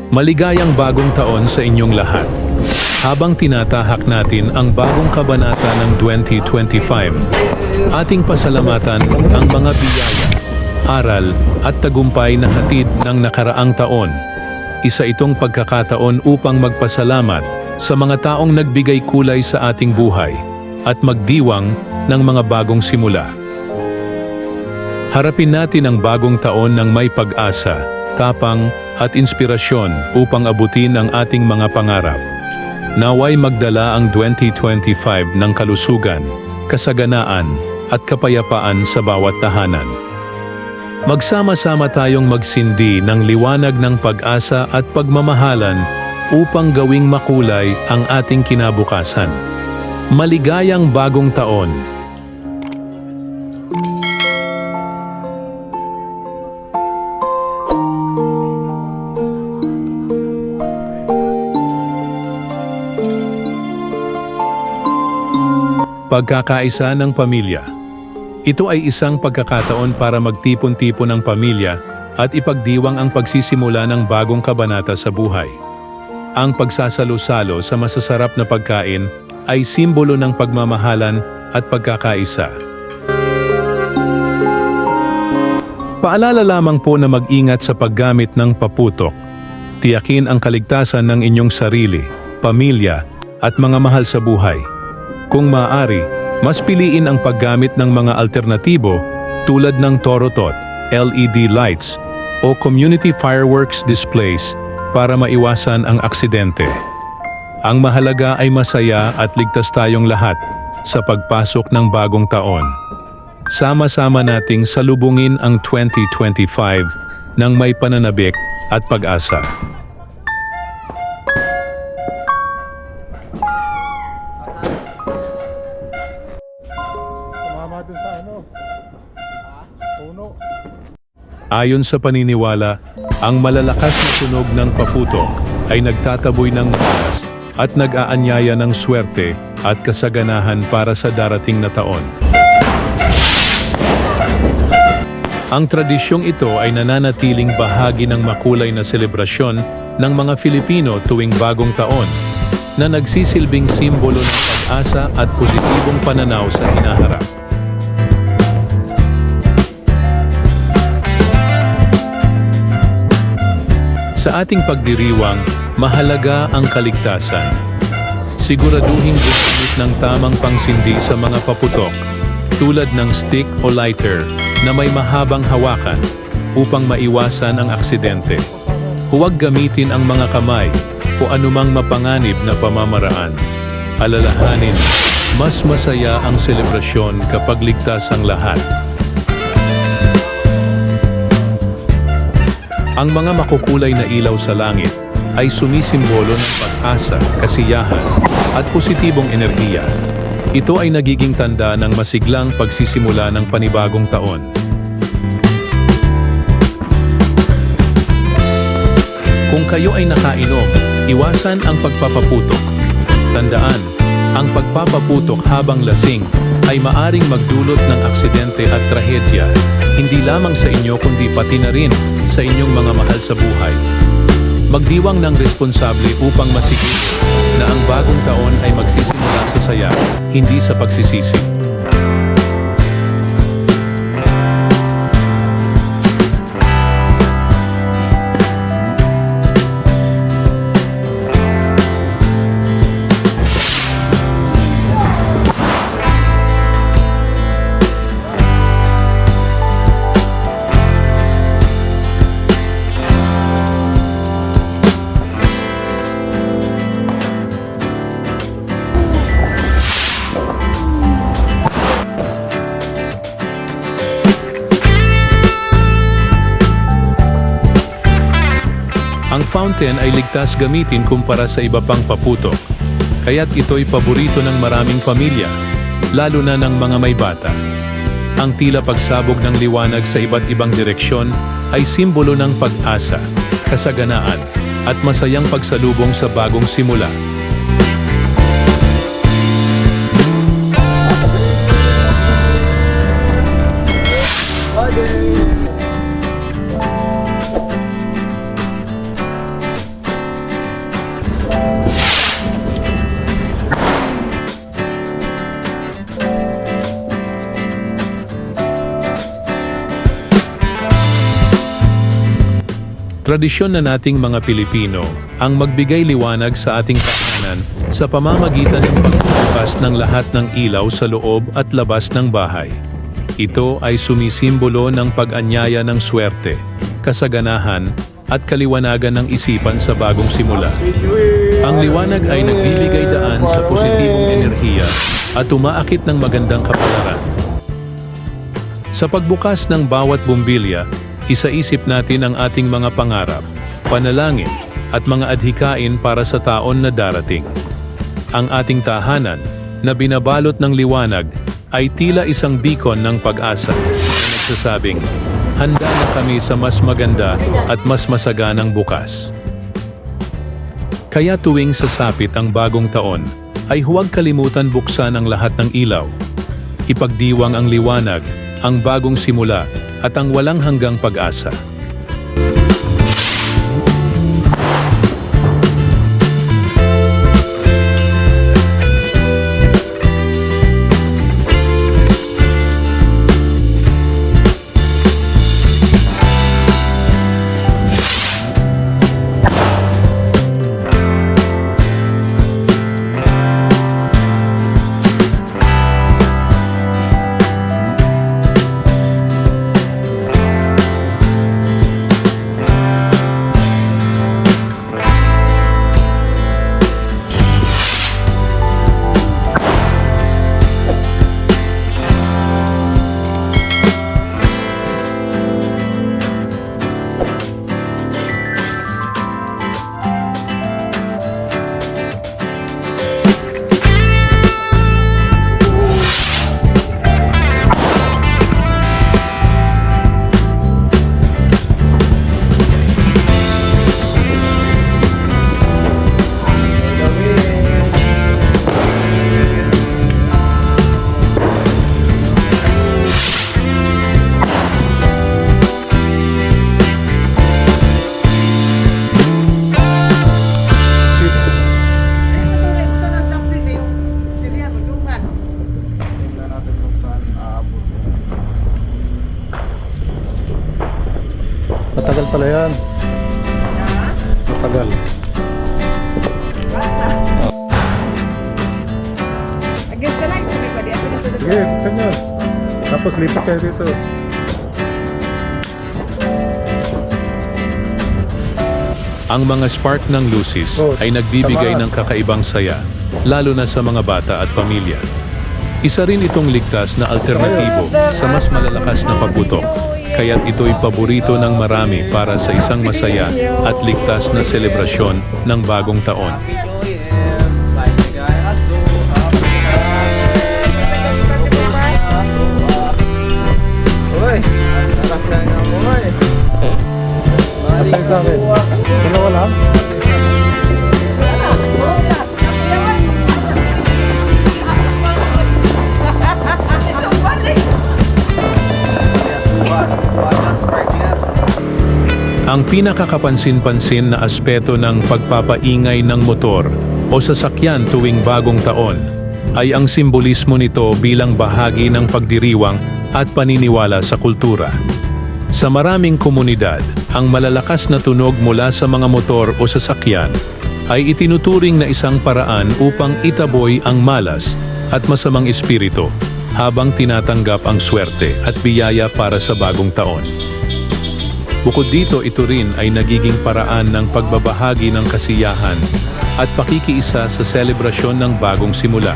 Maligayang bagong taon sa inyong lahat. Habang tinatahak natin ang bagong kabanata ng 2025, ating pasalamatan ang mga biyaya, aral at tagumpay na hatid ng nakaraang taon. Isa itong pagkakataon upang magpasalamat sa mga taong nagbigay kulay sa ating buhay at magdiwang ng mga bagong simula. Harapin natin ang bagong taon ng may pag-asa, tapang at inspirasyon upang abutin ang ating mga pangarap. Naway magdala ang 2025 ng kalusugan, kasaganaan at kapayapaan sa bawat tahanan. Magsama-sama tayong magsindi ng liwanag ng pag-asa at pagmamahalan upang gawing makulay ang ating kinabukasan. Maligayang bagong taon! Pagkakaisa ng pamilya. Ito ay isang pagkakataon para magtipon-tipon ng pamilya at ipagdiwang ang pagsisimula ng bagong kabanata sa buhay. Ang pagsasalo-salo sa masasarap na pagkain ay simbolo ng pagmamahalan at pagkakaisa. Paalala lamang po na mag-ingat sa paggamit ng paputok. Tiyakin ang kaligtasan ng inyong sarili, pamilya at mga mahal sa buhay. Kung maaari, mas piliin ang paggamit ng mga alternatibo tulad ng Torotot, LED lights o community fireworks displays para maiwasan ang aksidente. Ang mahalaga ay masaya at ligtas tayong lahat sa pagpasok ng bagong taon. Sama-sama nating salubungin ang 2025 ng may pananabik at pag-asa. Ayon sa paniniwala, ang malalakas na tunog ng paputok ay nagtataboy ng malas at nag-aanyaya ng swerte at kasaganahan para sa darating na taon. Ang tradisyong ito ay nananatiling bahagi ng makulay na selebrasyon ng mga Filipino tuwing bagong taon, na nagsisilbing simbolo ng pag-asa at positibong pananaw sa hinaharap. Sa ating pagdiriwang, mahalaga ang kaligtasan. Siguraduhing gumamit ng tamang pangsindi sa mga paputok, tulad ng stick o lighter na may mahabang hawakan upang maiwasan ang aksidente. Huwag gamitin ang mga kamay o anumang mapanganib na pamamaraan. Alalahanin, mas masaya ang selebrasyon kapag ligtas ang lahat. Ang mga makukulay na ilaw sa langit ay sumisimbolo ng pag-asa, kasiyahan, at positibong enerhiya. Ito ay nagiging tanda ng masiglang pagsisimula ng panibagong taon. Kung kayo ay nakainom, iwasan ang pagpapaputok. Tandaan, ang pagpapaputok habang lasing ay maaring magdulot ng aksidente at trahedya, hindi lamang sa inyo kundi pati na rin sa inyong mga mahal sa buhay. Magdiwang ng responsable upang masiguro na ang bagong taon ay magsisimula sa saya, hindi sa pagsisisi. Ang fountain ay ligtas gamitin kumpara sa iba pang paputok, kaya't ito'y paborito ng maraming pamilya, lalo na ng mga may bata. Ang tila pagsabog ng liwanag sa iba't ibang direksyon ay simbolo ng pag-asa, kasaganaan, at masayang pagsalubong sa bagong simula. Tradisyon na nating mga Pilipino ang magbigay liwanag sa ating tahanan sa pamamagitan ng pagbubukas ng lahat ng ilaw sa loob at labas ng bahay. Ito ay sumisimbolo ng pag-anyaya ng swerte, kasaganahan, at kaliwanagan ng isipan sa bagong simula. Ang liwanag ay nagbibigay daan sa positibong enerhiya at umaakit ng magandang kapalaran. Sa pagbukas ng bawat bumbilya, isaisip natin ang ating mga pangarap, panalangin, at mga adhikain para sa taon na darating. Ang ating tahanan, na binabalot ng liwanag, ay tila isang beacon ng pag-asa na nagsasabing, handa na kami sa mas maganda at mas masaganang bukas. Kaya tuwing sasapit ang bagong taon, ay huwag kalimutan buksan ang lahat ng ilaw. Ipagdiwang ang liwanag, ang bagong simula, at ang walang hanggang pag-asa. Matagal pala yan. Matagal. Agad ka lang, sabi ko, di ako natulog. Sige, kanya. Tapos lipat kayo dito. Ang mga spark ng lucis ay nagbibigay ng kakaibang saya, lalo na sa mga bata at pamilya. Isa rin itong ligtas na alternatibo sa mas malalakas na paputok, kaya't ito'y paborito ng marami para sa isang masaya at ligtas na selebrasyon ng bagong taon. Patay sa akin. Dalawa lang? Ang pinakakapansin-pansin na aspeto ng pagpapaingay ng motor o sasakyan tuwing bagong taon ay ang simbolismo nito bilang bahagi ng pagdiriwang at paniniwala sa kultura. Sa maraming komunidad, ang malalakas na tunog mula sa mga motor o sasakyan ay itinuturing na isang paraan upang itaboy ang malas at masamang espiritu habang tinatanggap ang swerte at biyaya para sa bagong taon. Bukod dito, ito rin ay nagiging paraan ng pagbabahagi ng kasiyahan at pakikiisa sa selebrasyon ng bagong simula.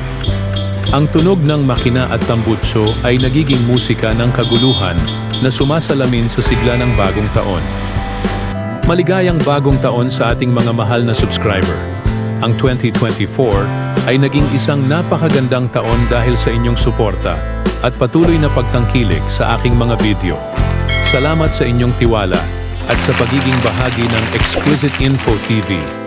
Ang tunog ng makina at tambutso ay nagiging musika ng kaguluhan na sumasalamin sa sigla ng bagong taon. Maligayang bagong taon sa ating mga mahal na subscriber. Ang 2024 ay naging isang napakagandang taon dahil sa inyong suporta at patuloy na pagtangkilik sa aking mga video. Salamat sa inyong tiwala at sa pagiging bahagi ng Exquisite Info TV.